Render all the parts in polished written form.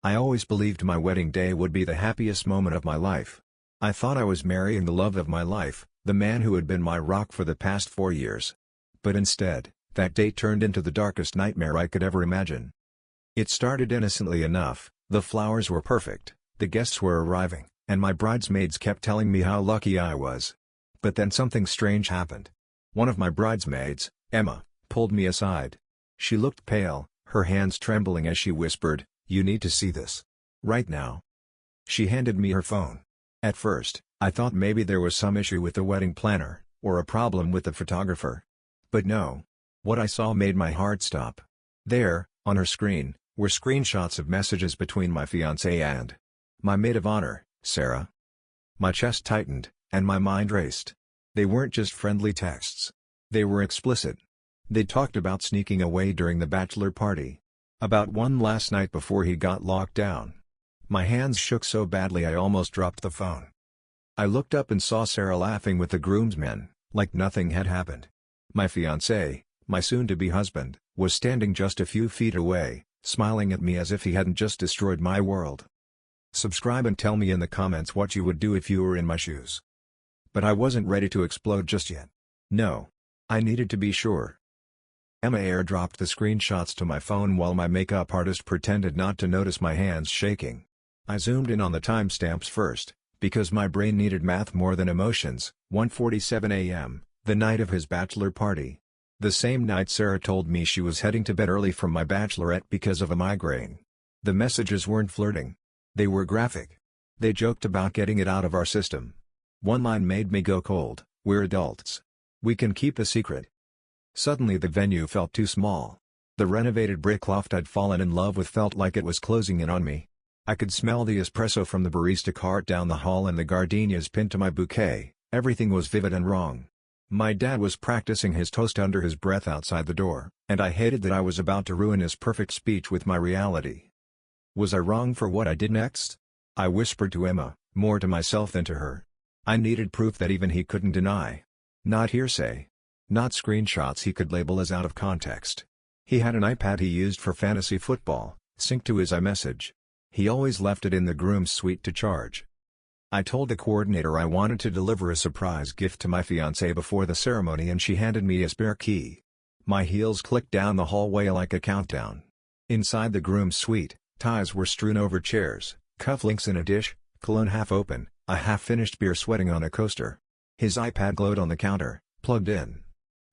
I always believed my wedding day would be the happiest moment of my life. I thought I was marrying the love of my life, the man who had been my rock for the past 4 years. But instead, that date turned into the darkest nightmare I could ever imagine. It started innocently enough, the flowers were perfect, the guests were arriving, and my bridesmaids kept telling me how lucky I was. But then something strange happened. One of my bridesmaids, Emma, pulled me aside. She looked pale, her hands trembling as she whispered, "You need to see this. Right now." She handed me her phone. At first, I thought maybe there was some issue with the wedding planner, or a problem with the photographer. But no. What I saw made my heart stop. There, on her screen, were screenshots of messages between my fiancé and my maid of honor, Sarah. My chest tightened, and my mind raced. They weren't just friendly texts. They were explicit. They talked about sneaking away during the bachelor party. About one last night before he got locked down. My hands shook so badly I almost dropped the phone. I looked up and saw Sarah laughing with the groomsmen, like nothing had happened. My fiancé, my soon-to-be husband, was standing just a few feet away, smiling at me as if he hadn't just destroyed my world. Subscribe and tell me in the comments what you would do if you were in my shoes. But I wasn't ready to explode just yet. No. I needed to be sure. Emma airdropped the screenshots to my phone while my makeup artist pretended not to notice my hands shaking. I zoomed in on the timestamps first, because my brain needed math more than emotions. 1:47 a.m., the night of his bachelor party. The same night Sarah told me she was heading to bed early from my bachelorette because of a migraine. The messages weren't flirting. They were graphic. They joked about getting it out of our system. One line made me go cold: "We're adults. We can keep a secret." Suddenly the venue felt too small. The renovated brick loft I'd fallen in love with felt like it was closing in on me. I could smell the espresso from the barista cart down the hall and the gardenias pinned to my bouquet. Everything was vivid and wrong. My dad was practicing his toast under his breath outside the door, and I hated that I was about to ruin his perfect speech with my reality. Was I wrong for what I did next? I whispered to Emma, more to myself than to her. I needed proof that even he couldn't deny. Not hearsay. Not screenshots he could label as out of context. He had an iPad he used for fantasy football, synced to his iMessage. He always left it in the groom's suite to charge. I told the coordinator I wanted to deliver a surprise gift to my fiancée before the ceremony and she handed me a spare key. My heels clicked down the hallway like a countdown. Inside the groom's suite, ties were strewn over chairs, cufflinks in a dish, cologne half open, a half-finished beer sweating on a coaster. His iPad glowed on the counter, plugged in.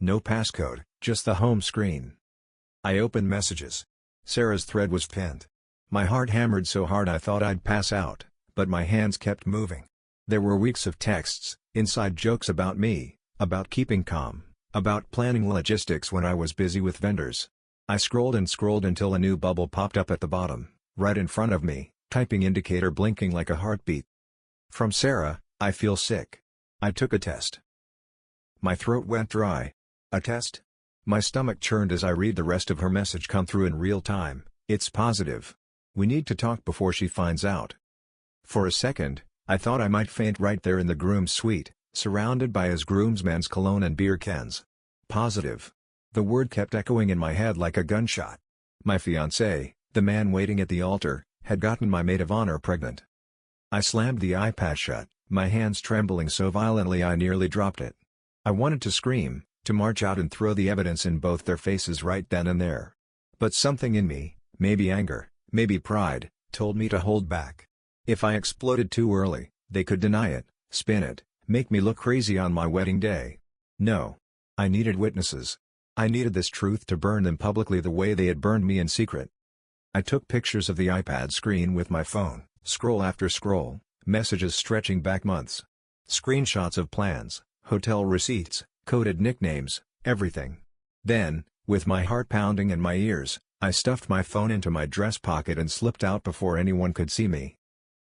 No passcode, just the home screen. I opened messages. Sarah's thread was pinned. My heart hammered so hard I thought I'd pass out, but my hands kept moving. There were weeks of texts, inside jokes about me, about keeping calm, about planning logistics when I was busy with vendors. I scrolled and scrolled until a new bubble popped up at the bottom, right in front of me, typing indicator blinking like a heartbeat. From Sarah, "I feel sick. I took a test." My throat went dry. A test? My stomach churned as I read the rest of her message come through in real time. "It's positive. We need to talk before she finds out." For a second, I thought I might faint right there in the groom's suite, surrounded by his groomsmen's cologne and beer cans. Positive. The word kept echoing in my head like a gunshot. My fiancé, the man waiting at the altar, had gotten my maid of honor pregnant. I slammed the iPad shut, my hands trembling so violently I nearly dropped it. I wanted to scream, to march out and throw the evidence in both their faces right then and there. But something in me, maybe anger, maybe pride, told me to hold back. If I exploded too early, they could deny it, spin it, make me look crazy on my wedding day. No. I needed witnesses. I needed this truth to burn them publicly the way they had burned me in secret. I took pictures of the iPad screen with my phone, scroll after scroll, messages stretching back months. Screenshots of plans, hotel receipts, coded nicknames, everything. Then, with my heart pounding in my ears, I stuffed my phone into my dress pocket and slipped out before anyone could see me.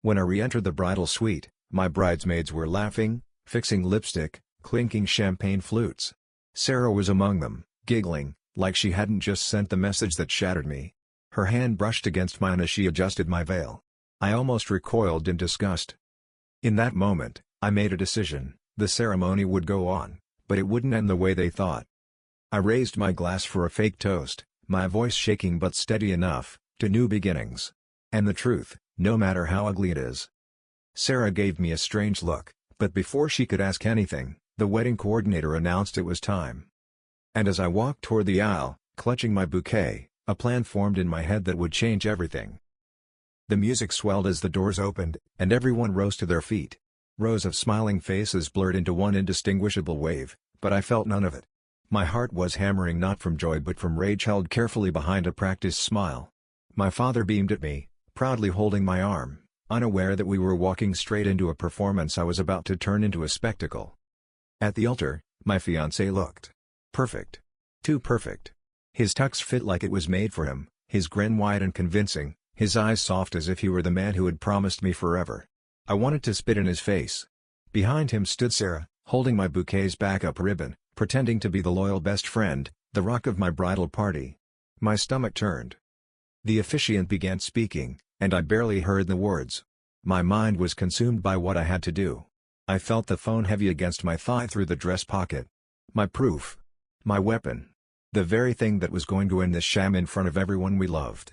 When I re-entered the bridal suite, my bridesmaids were laughing, fixing lipstick, clinking champagne flutes. Sarah was among them, giggling, like she hadn't just sent the message that shattered me. Her hand brushed against mine as she adjusted my veil. I almost recoiled in disgust. In that moment, I made a decision: the ceremony would go on, but it wouldn't end the way they thought. I raised my glass for a fake toast, my voice shaking but steady enough, to new beginnings. And the truth, no matter how ugly it is. Sarah gave me a strange look, but before she could ask anything, the wedding coordinator announced it was time. And as I walked toward the aisle, clutching my bouquet, a plan formed in my head that would change everything. The music swelled as the doors opened, and everyone rose to their feet. Rows of smiling faces blurred into one indistinguishable wave, but I felt none of it. My heart was hammering not from joy but from rage held carefully behind a practiced smile. My father beamed at me, proudly holding my arm, unaware that we were walking straight into a performance I was about to turn into a spectacle. At the altar, my fiancé looked perfect. Too perfect. His tux fit like it was made for him, his grin wide and convincing, his eyes soft as if he were the man who had promised me forever. I wanted to spit in his face. Behind him stood Sarah, holding my bouquet's backup ribbon, pretending to be the loyal best friend, the rock of my bridal party. My stomach turned. The officiant began speaking, and I barely heard the words. My mind was consumed by what I had to do. I felt the phone heavy against my thigh through the dress pocket. My proof. My weapon. The very thing that was going to end this sham in front of everyone we loved.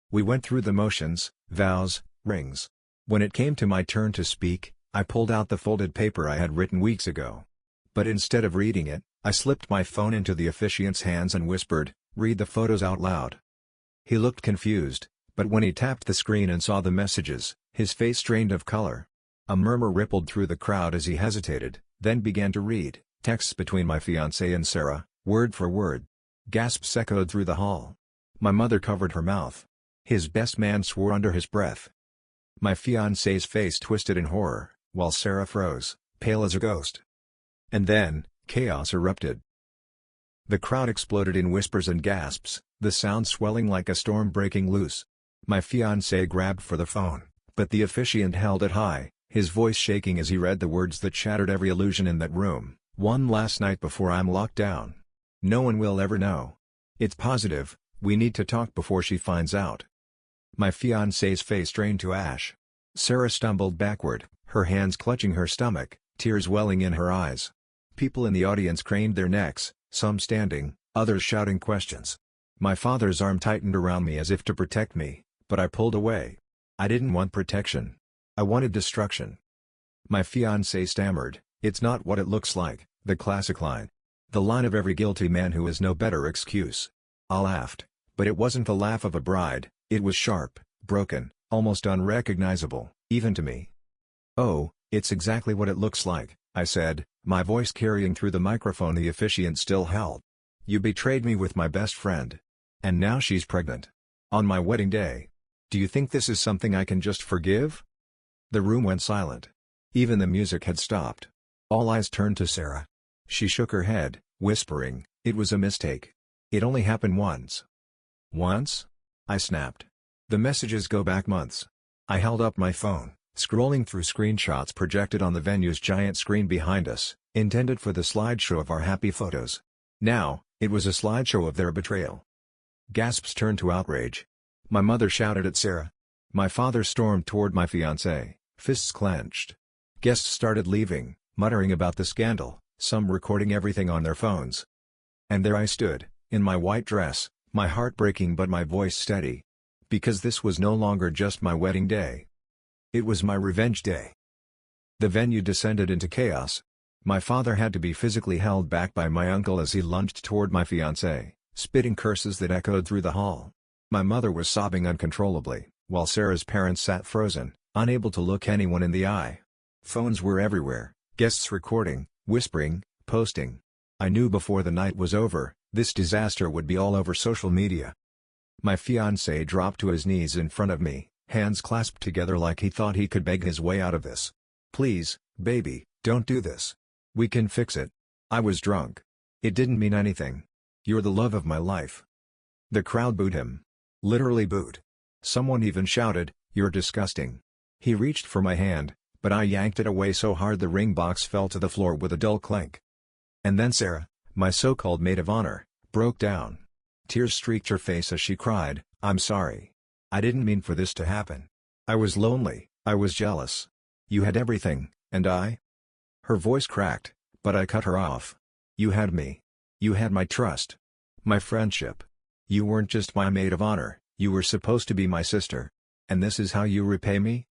We went through the motions, vows, rings. When it came to my turn to speak, I pulled out the folded paper I had written weeks ago. But instead of reading it, I slipped my phone into the officiant's hands and whispered, "Read the photos out loud." He looked confused, but when he tapped the screen and saw the messages, his face strained of color. A murmur rippled through the crowd as he hesitated, then began to read, texts between my fiancé and Sarah, word for word. Gasps echoed through the hall. My mother covered her mouth. His best man swore under his breath. My fiancé's face twisted in horror, while Sarah froze, pale as a ghost. And then, chaos erupted. The crowd exploded in whispers and gasps, the sound swelling like a storm breaking loose. My fiancé grabbed for the phone, but the officiant held it high, his voice shaking as he read the words that shattered every illusion in that room. "One last night before I'm locked down. No one will ever know. It's positive, we need to talk before she finds out." My fiancé's face drained to ash. Sarah stumbled backward, her hands clutching her stomach, tears welling in her eyes. People in the audience craned their necks, some standing, others shouting questions. My father's arm tightened around me as if to protect me, but I pulled away. I didn't want protection. I wanted destruction. My fiancé stammered, "It's not what it looks like," the classic line. The line of every guilty man who has no better excuse. I laughed, but it wasn't the laugh of a bride, it was sharp, broken, almost unrecognizable, even to me. "Oh, it's exactly what it looks like," I said, my voice carrying through the microphone the officiant still held. "You betrayed me with my best friend. And now she's pregnant. On my wedding day. Do you think this is something I can just forgive?" The room went silent. Even the music had stopped. All eyes turned to Sarah. She shook her head, whispering, "It was a mistake. It only happened once." "Once?" I snapped. "The messages go back months." I held up my phone, scrolling through screenshots projected on the venue's giant screen behind us, intended for the slideshow of our happy photos. Now, it was a slideshow of their betrayal. Gasps turned to outrage. My mother shouted at Sarah. My father stormed toward my fiancé, fists clenched. Guests started leaving, muttering about the scandal, some recording everything on their phones. And there I stood, in my white dress, my heart breaking but my voice steady. Because this was no longer just my wedding day. It was my revenge day. The venue descended into chaos. My father had to be physically held back by my uncle as he lunged toward my fiancé, spitting curses that echoed through the hall. My mother was sobbing uncontrollably, while Sarah's parents sat frozen, unable to look anyone in the eye. Phones were everywhere, guests recording, whispering, posting. I knew before the night was over, this disaster would be all over social media. My fiancé dropped to his knees in front of me, hands clasped together like he thought he could beg his way out of this. "Please, baby, don't do this. We can fix it." I was drunk. It didn't mean anything. "You're the love of my life." The crowd booed him. Literally booed. Someone even shouted, "You're disgusting." He reached for my hand, but I yanked it away so hard the ring box fell to the floor with a dull clank. And then Sarah, my so-called maid of honor, broke down. Tears streaked her face as she cried, "I'm sorry. I didn't mean for this to happen. I was lonely, I was jealous. You had everything, and I—" Her voice cracked, but I cut her off. "You had me. You had my trust. My friendship. You weren't just my maid of honor, you were supposed to be my sister." "And this is how you repay me?"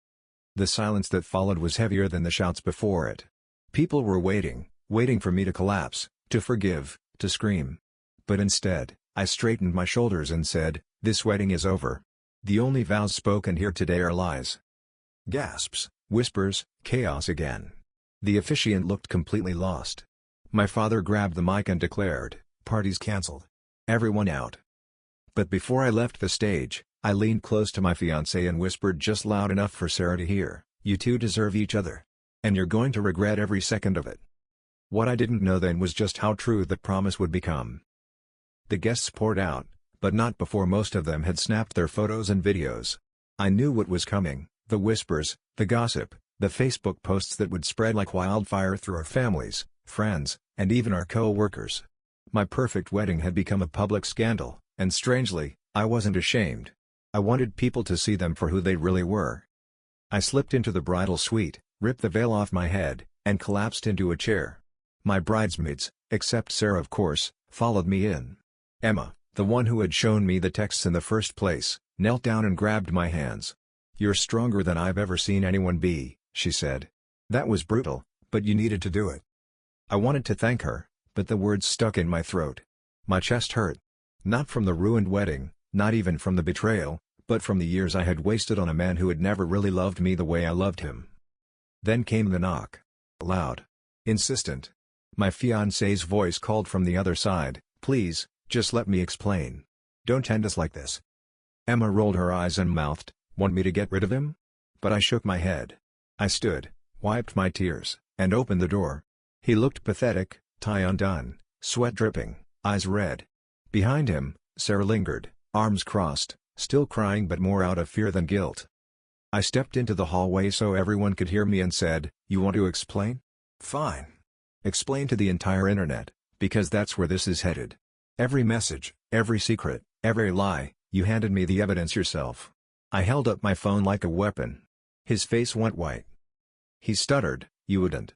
The silence that followed was heavier than the shouts before it. People were waiting for me to collapse, to forgive, to scream. But instead, I straightened my shoulders and said, "This wedding is over. The only vows spoken here today are lies." Gasps, whispers, chaos again. The officiant looked completely lost. My father grabbed the mic and declared, "Party's cancelled. Everyone out." But before I left the stage, I leaned close to my fiancé and whispered just loud enough for Sarah to hear, "You two deserve each other. And you're going to regret every second of it." What I didn't know then was just how true that promise would become. The guests poured out, but not before most of them had snapped their photos and videos. I knew what was coming, the whispers, the gossip, the Facebook posts that would spread like wildfire through our families, friends, and even our co-workers. My perfect wedding had become a public scandal, and strangely, I wasn't ashamed. I wanted people to see them for who they really were. I slipped into the bridal suite, ripped the veil off my head, and collapsed into a chair. My bridesmaids, except Sarah of course, followed me in. Emma, the one who had shown me the texts in the first place, knelt down and grabbed my hands. "You're stronger than I've ever seen anyone be," she said. "That was brutal, but you needed to do it." I wanted to thank her, but the words stuck in my throat. My chest hurt. Not from the ruined wedding, not even from the betrayal, but from the years I had wasted on a man who had never really loved me the way I loved him. Then came the knock. Loud. Insistent. My fiancé's voice called from the other side, "Please, just let me explain. Don't end us like this." Emma rolled her eyes and mouthed, "Want me to get rid of him?" But I shook my head. I stood, wiped my tears, and opened the door. He looked pathetic, tie undone, sweat dripping, eyes red. Behind him, Sarah lingered, arms crossed, still crying but more out of fear than guilt. I stepped into the hallway so everyone could hear me and said, "You want to explain? Fine. Explain to the entire internet, because that's where this is headed. Every message, every secret, every lie, you handed me the evidence yourself." I held up my phone like a weapon. His face went white. He stuttered, "You wouldn't."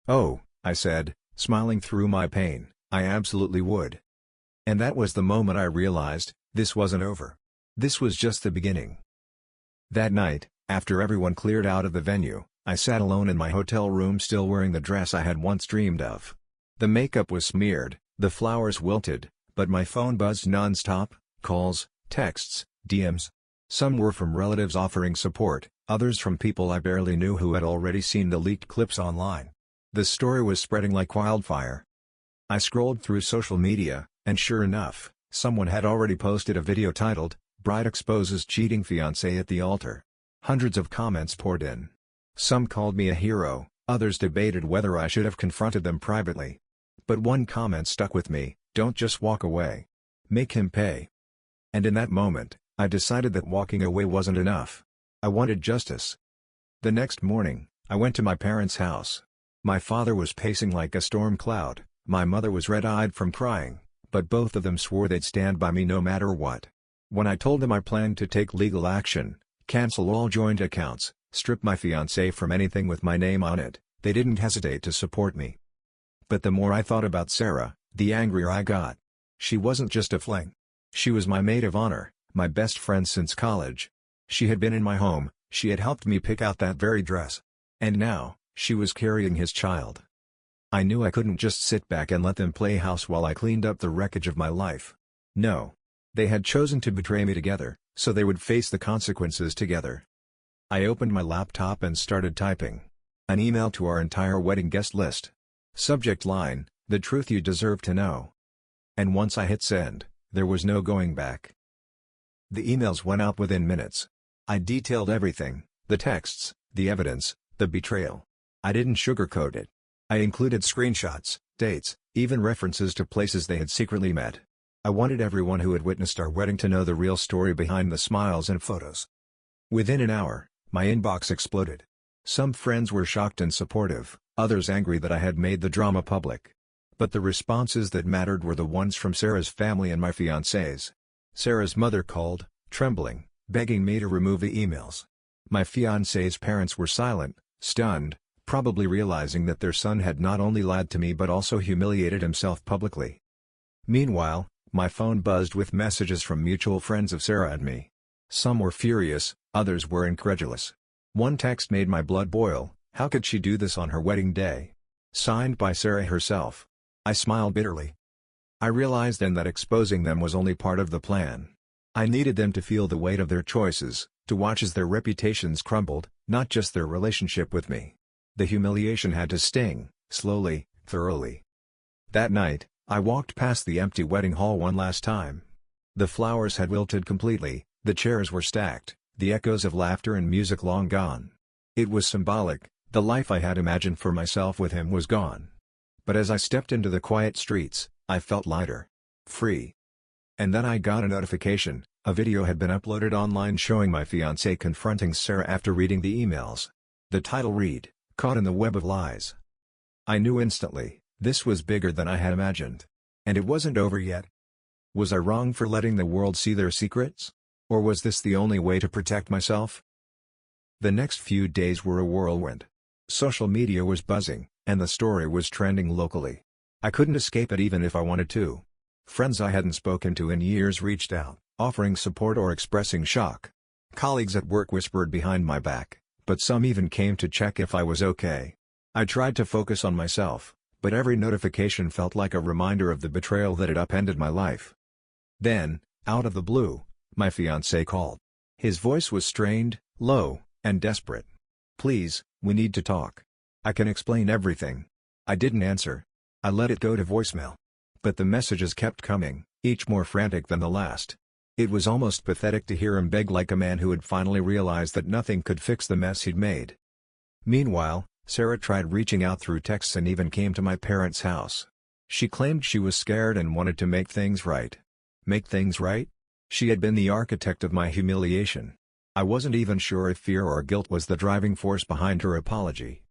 "Oh," I said, smiling through my pain, "I absolutely would." And that was the moment I realized, this wasn't over. This was just the beginning. That night, after everyone cleared out of the venue, I sat alone in my hotel room still wearing the dress I had once dreamed of. The makeup was smeared, the flowers wilted, but my phone buzzed non-stop, calls, texts, DMs. Some were from relatives offering support, others from people I barely knew who had already seen the leaked clips online. The story was spreading like wildfire. I scrolled through social media, and sure enough, someone had already posted a video titled, "Bride Exposes Cheating Fiancé at the Altar." Hundreds of comments poured in. Some called me a hero, others debated whether I should have confronted them privately. But one comment stuck with me, "Don't just walk away. Make him pay." And in that moment, I decided that walking away wasn't enough. I wanted justice. The next morning, I went to my parents' house. My father was pacing like a storm cloud, my mother was red-eyed from crying, but both of them swore they'd stand by me no matter what. When I told them I planned to take legal action, cancel all joint accounts, strip my fiancé from anything with my name on it, they didn't hesitate to support me. But the more I thought about Sarah, the angrier I got. She wasn't just a fling. She was my maid of honor, my best friend since college. She had been in my home, she had helped me pick out that very dress. And now, she was carrying his child. I knew I couldn't just sit back and let them play house while I cleaned up the wreckage of my life. No. They had chosen to betray me together, so they would face the consequences together. I opened my laptop and started typing. An email to our entire wedding guest list. Subject line, "The truth you deserve to know." And once I hit send, there was no going back. The emails went out within minutes. I detailed everything, the texts, the evidence, the betrayal. I didn't sugarcoat it. I included screenshots, dates, even references to places they had secretly met. I wanted everyone who had witnessed our wedding to know the real story behind the smiles and photos. Within an hour, my inbox exploded. Some friends were shocked and supportive, others angry that I had made the drama public. But the responses that mattered were the ones from Sarah's family and my fiancé's. Sarah's mother called, trembling, begging me to remove the emails. My fiancé's parents were silent, stunned, probably realizing that their son had not only lied to me but also humiliated himself publicly. Meanwhile, my phone buzzed with messages from mutual friends of Sarah and me. Some were furious, Others were incredulous. One text made my blood boil: "How could she do this on her wedding day?" Signed by Sarah herself. I smiled bitterly. I realized then that exposing them was only part of the plan. I needed them to feel the weight of their choices, to watch as their reputations crumbled, not just their relationship with me. The humiliation had to sting, slowly, thoroughly. That night, I walked past the empty wedding hall one last time. The flowers had wilted completely, the chairs were stacked, the echoes of laughter and music long gone. It was symbolic, the life I had imagined for myself with him was gone. But as I stepped into the quiet streets, I felt lighter. Free. And then I got a notification: a video had been uploaded online showing my fiancé confronting Sarah after reading the emails. The title read, "Caught in the Web of Lies." I knew instantly, this was bigger than I had imagined. And it wasn't over yet. Was I wrong for letting the world see their secrets? Or was this the only way to protect myself? The next few days were a whirlwind. Social media was buzzing, and the story was trending locally. I couldn't escape it even if I wanted to. Friends I hadn't spoken to in years reached out, offering support or expressing shock. Colleagues at work whispered behind my back, but some even came to check if I was okay. I tried to focus on myself, but every notification felt like a reminder of the betrayal that had upended my life. Then, out of the blue, my fiancé called. His voice was strained, low, and desperate. "Please, we need to talk. I can explain everything." I didn't answer. I let it go to voicemail. But the messages kept coming, each more frantic than the last. It was almost pathetic to hear him beg like a man who had finally realized that nothing could fix the mess he'd made. Meanwhile, Sarah tried reaching out through texts and even came to my parents' house. She claimed she was scared and wanted to make things right. Make things right? She had been the architect of my humiliation. I wasn't even sure if fear or guilt was the driving force behind her apology.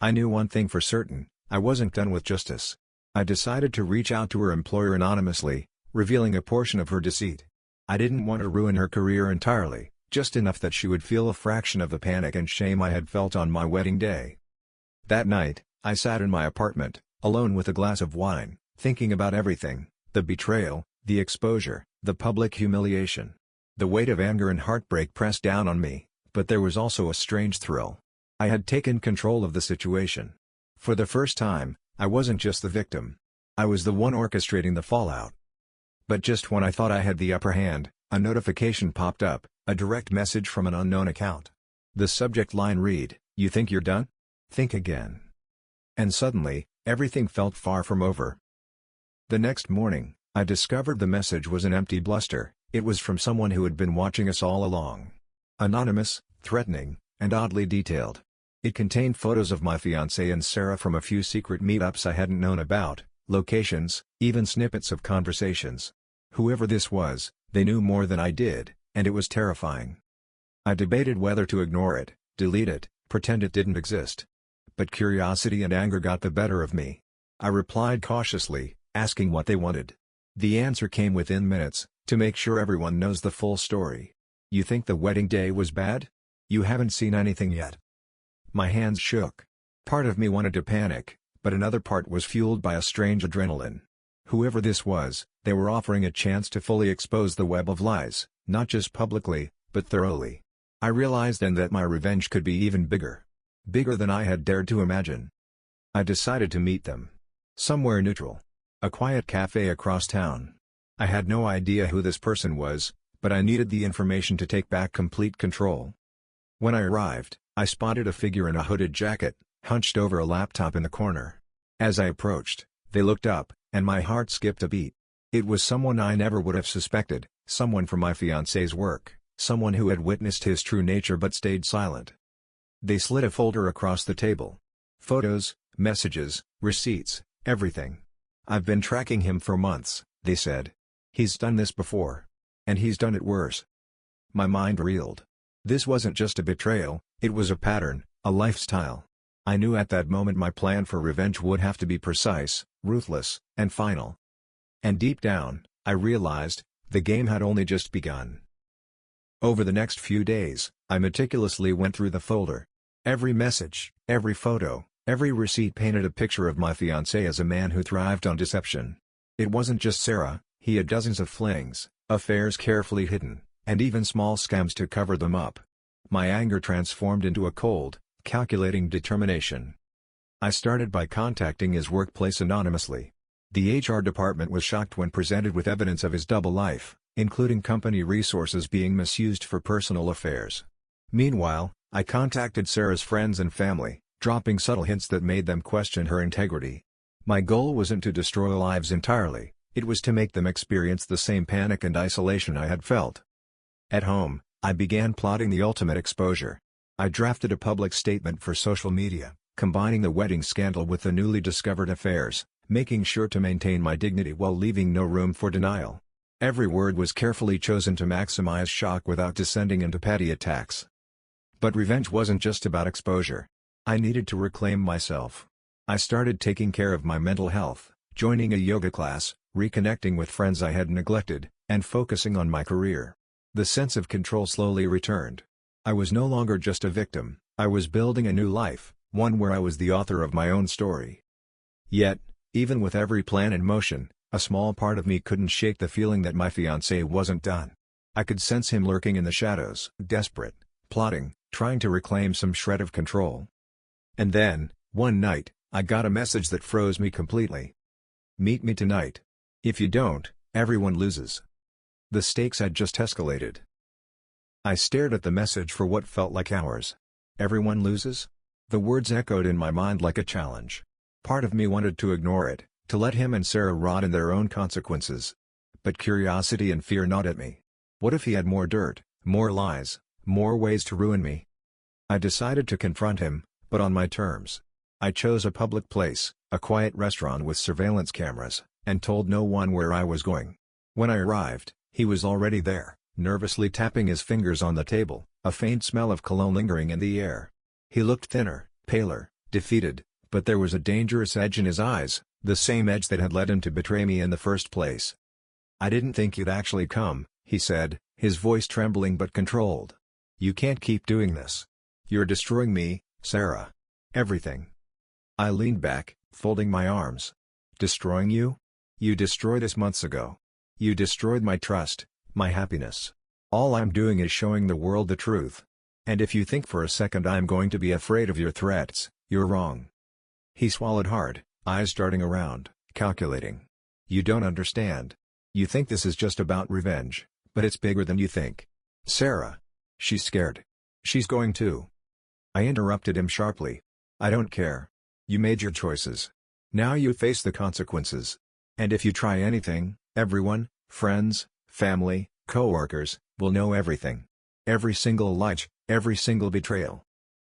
I knew one thing for certain: I wasn't done with justice. I decided to reach out to her employer anonymously, revealing a portion of her deceit. I didn't want to ruin her career entirely, just enough that she would feel a fraction of the panic and shame I had felt on my wedding day. That night, I sat in my apartment, alone with a glass of wine, thinking about everything: the betrayal, the exposure, the public humiliation. The weight of anger and heartbreak pressed down on me, but there was also a strange thrill. I had taken control of the situation. For the first time, I wasn't just the victim. I was the one orchestrating the fallout. But just when I thought I had the upper hand, a notification popped up, a direct message from an unknown account. The subject line read, "You think you're done? Think again." And suddenly, everything felt far from over. The next morning, I discovered the message was an empty bluster. It was from someone who had been watching us all along. Anonymous, threatening, and oddly detailed. It contained photos of my fiancé and Sarah from a few secret meetups I hadn't known about, locations, even snippets of conversations. Whoever this was, they knew more than I did, and it was terrifying. I debated whether to ignore it, delete it, pretend it didn't exist. But curiosity and anger got the better of me. I replied cautiously, asking what they wanted. The answer came within minutes: "To make sure everyone knows the full story. You think the wedding day was bad? You haven't seen anything yet." My hands shook. Part of me wanted to panic, but another part was fueled by a strange adrenaline. Whoever this was, they were offering a chance to fully expose the web of lies, not just publicly, but thoroughly. I realized then that my revenge could be even bigger. Bigger than I had dared to imagine. I decided to meet them. Somewhere neutral. A quiet cafe across town. I had no idea who this person was, but I needed the information to take back complete control. When I arrived, I spotted a figure in a hooded jacket, hunched over a laptop in the corner. As I approached, they looked up, and my heart skipped a beat. It was someone I never would have suspected, someone from my fiancé's work, someone who had witnessed his true nature but stayed silent. They slid a folder across the table. Photos, messages, receipts, everything. "I've been tracking him for months," they said. "He's done this before. And he's done it worse." My mind reeled. This wasn't just a betrayal, it was a pattern, a lifestyle. I knew at that moment my plan for revenge would have to be precise, ruthless, and final. And deep down, I realized, the game had only just begun. Over the next few days, I meticulously went through the folder. Every message, every photo, every receipt painted a picture of my fiancé as a man who thrived on deception. It wasn't just Sarah, he had dozens of flings, affairs carefully hidden, and even small scams to cover them up. My anger transformed into a cold, calculating determination. I started by contacting his workplace anonymously. The HR department was shocked when presented with evidence of his double life, including company resources being misused for personal affairs. Meanwhile, I contacted Sarah's friends and family, dropping subtle hints that made them question her integrity. My goal wasn't to destroy lives entirely, it was to make them experience the same panic and isolation I had felt. At home, I began plotting the ultimate exposure. I drafted a public statement for social media, combining the wedding scandal with the newly discovered affairs, making sure to maintain my dignity while leaving no room for denial. Every word was carefully chosen to maximize shock without descending into petty attacks. But revenge wasn't just about exposure. I needed to reclaim myself. I started taking care of my mental health, joining a yoga class, reconnecting with friends I had neglected, and focusing on my career. The sense of control slowly returned. I was no longer just a victim, I was building a new life, one where I was the author of my own story. Yet, even with every plan in motion, a small part of me couldn't shake the feeling that my fiancé wasn't done. I could sense him lurking in the shadows, desperate, plotting, trying to reclaim some shred of control. And then, one night, I got a message that froze me completely. "Meet me tonight. If you don't, everyone loses." The stakes had just escalated. I stared at the message for what felt like hours. Everyone loses? The words echoed in my mind like a challenge. Part of me wanted to ignore it, to let him and Sarah rot in their own consequences. But curiosity and fear gnawed at me. What if he had more dirt, more lies, more ways to ruin me? I decided to confront him, but on my terms. I chose a public place, a quiet restaurant with surveillance cameras, and told no one where I was going. When I arrived, he was already there, nervously tapping his fingers on the table, a faint smell of cologne lingering in the air. He looked thinner, paler, defeated, but there was a dangerous edge in his eyes, the same edge that had led him to betray me in the first place. "I didn't think you'd actually come," he said, his voice trembling but controlled. "You can't keep doing this. You're destroying me, Sarah. Everything." I leaned back, folding my arms. "Destroying you? You destroyed us months ago. You destroyed my trust, my happiness. All I'm doing is showing the world the truth. And if you think for a second I'm going to be afraid of your threats, you're wrong." He swallowed hard, eyes darting around, calculating. "You don't understand. You think this is just about revenge, but it's bigger than you think. Sarah. She's scared. She's going to." I interrupted him sharply. "I don't care. You made your choices. Now you face the consequences. And if you try anything, everyone, friends, family, co-workers, will know everything. Every single lie, every single betrayal."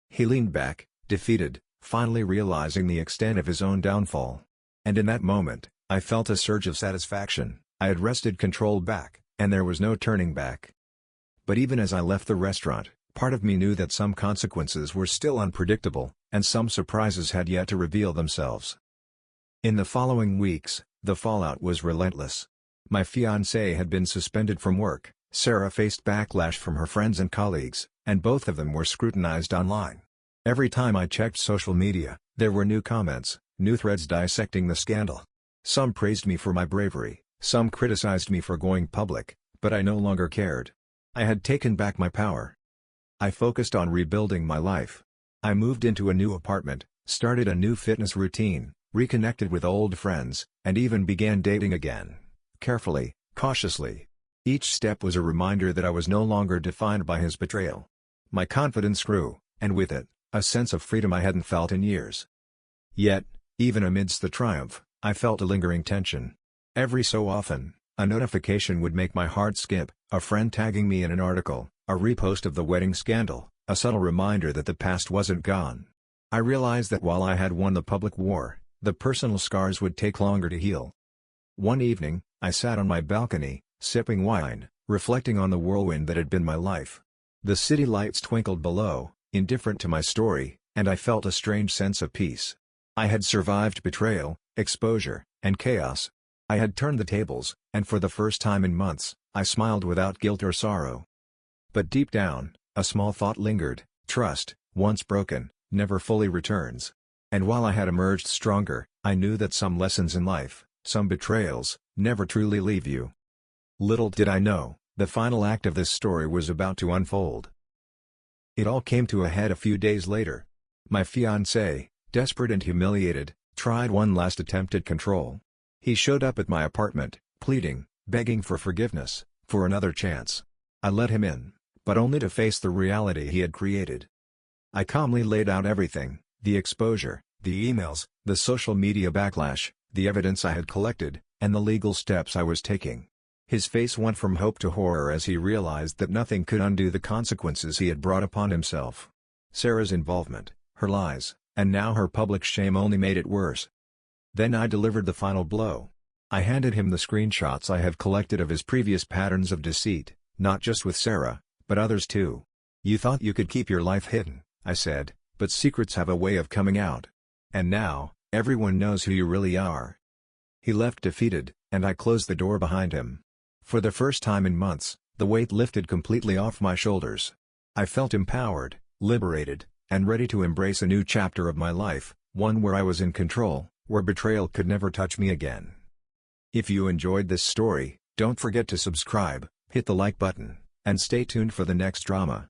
He leaned back, defeated, finally realizing the extent of his own downfall. And in that moment, I felt a surge of satisfaction. I had wrested control back, and there was no turning back. But even as I left the restaurant, part of me knew that some consequences were still unpredictable, and some surprises had yet to reveal themselves. In the following weeks, the fallout was relentless. My fiancé had been suspended from work, Sarah faced backlash from her friends and colleagues, and both of them were scrutinized online. Every time I checked social media, there were new comments, new threads dissecting the scandal. Some praised me for my bravery, some criticized me for going public, but I no longer cared. I had taken back my power. I focused on rebuilding my life. I moved into a new apartment, started a new fitness routine, reconnected with old friends, and even began dating again. Carefully, cautiously. Each step was a reminder that I was no longer defined by his betrayal. My confidence grew, and with it, a sense of freedom I hadn't felt in years. Yet, even amidst the triumph, I felt a lingering tension. Every so often, a notification would make my heart skip, a friend tagging me in an article, a repost of the wedding scandal, a subtle reminder that the past wasn't gone. I realized that while I had won the public war, the personal scars would take longer to heal. One evening, I sat on my balcony, sipping wine, reflecting on the whirlwind that had been my life. The city lights twinkled below, indifferent to my story, and I felt a strange sense of peace. I had survived betrayal, exposure, and chaos. I had turned the tables, and for the first time in months, I smiled without guilt or sorrow. But deep down, a small thought lingered: trust, once broken, never fully returns. And while I had emerged stronger, I knew that some lessons in life, some betrayals, never truly leave you. Little did I know, the final act of this story was about to unfold. It all came to a head a few days later. My fiancé, desperate and humiliated, tried one last attempt at control. He showed up at my apartment, pleading, begging for forgiveness, for another chance. I let him in, but only to face the reality he had created. I calmly laid out everything: the exposure, the emails, the social media backlash, the evidence I had collected, and the legal steps I was taking. His face went from hope to horror as he realized that nothing could undo the consequences he had brought upon himself. Sarah's involvement, her lies, and now her public shame only made it worse. Then I delivered the final blow. I handed him the screenshots I have collected of his previous patterns of deceit, not just with Sarah, but others too. "You thought you could keep your life hidden," I said, "but secrets have a way of coming out. And now, everyone knows who you really are." He left defeated, and I closed the door behind him. For the first time in months, the weight lifted completely off my shoulders. I felt empowered, liberated, and ready to embrace a new chapter of my life, one where I was in control, where betrayal could never touch me again. If you enjoyed this story, don't forget to subscribe, hit the like button, and stay tuned for the next drama.